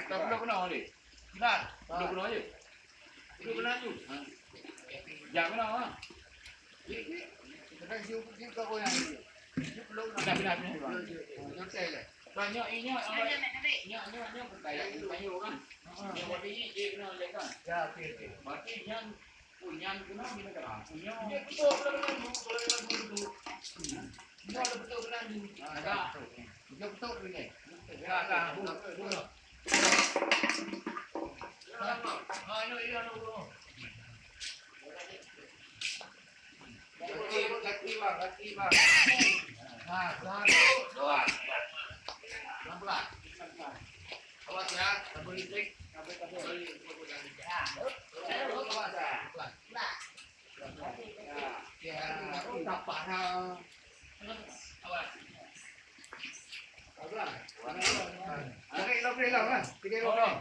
Belum kena ni. Benar. Belum kena je. Belum kena tu. Jangan kena ah. Kadang siu kau yang ni. Belum Benar. selesai dah. Banyak ini Nya berkaya kayu kan. Yang bagi dia kena lekan. Ya, okey. Berarti yang punyan kena bila kena. Punya. Dia betul betul. Dia ada betul benar ni. Ada. Dia betul ni. Ya lah. Betul. Kaki bang. Satu, dua. Pelan-pelan. Awas ya, tabur listrik. Tapak hal. Awas. Lari lah. Tiga lari.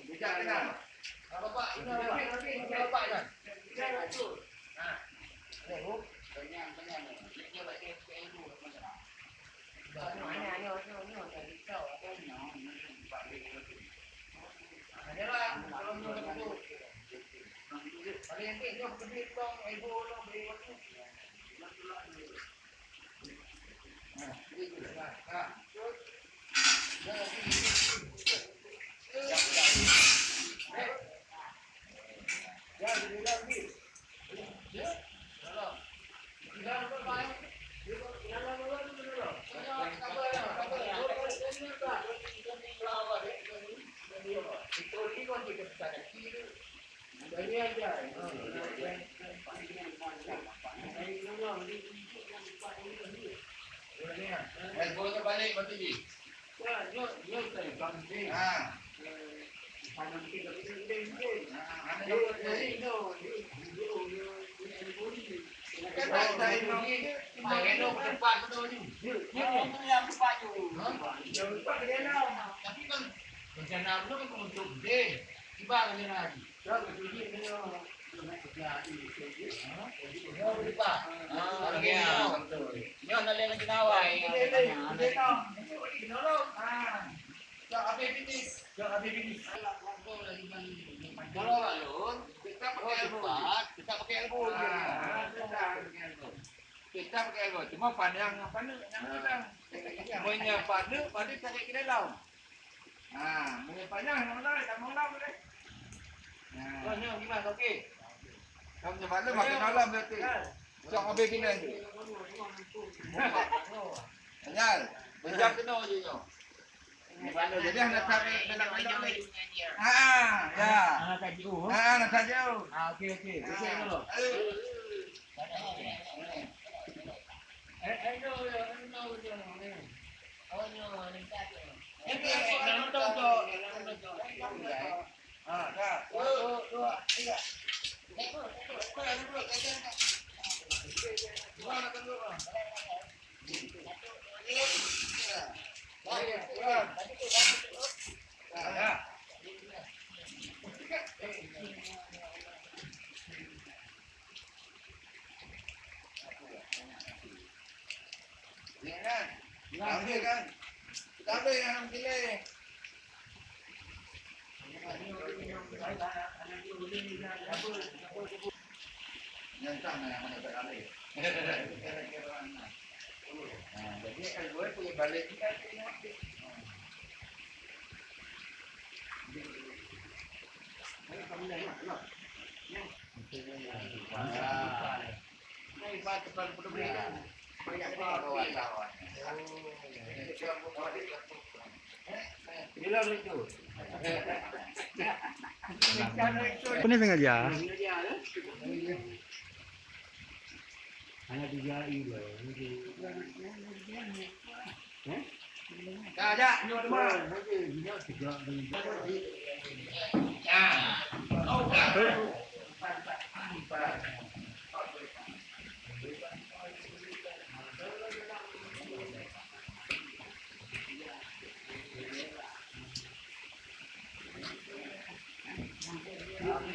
Bijak kena. Bapak, ini bapak kan. Boleh balik berarti ni. Kita pakai elbow, cuma pandang punya pada tarik ke dalam. Punya pandang tak mau dalam boleh. Ni gimana okey? Kamu punya pada makan dalam berarti. Sok habis kena tu. Anyal, bejak kena je nyo. Jadi nak tarik dalam pandang ni. Ya. Nak tajuk. Okey. Okey dulu. Ambil kan? Kita ambil yang pilih. Yang sana yang mana tak ambil. Jadi kalau gue punya balik kita tengok. Kamu dah nak. Ini patut perlu beli kan. Apa ni sengaja? Hanya 3 ini lah. Dah, nyok demam. Dia tegak dengan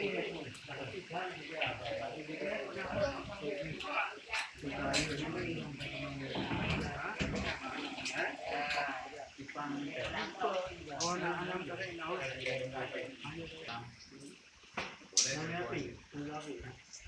Oh, na-alam ka rin. Boleh.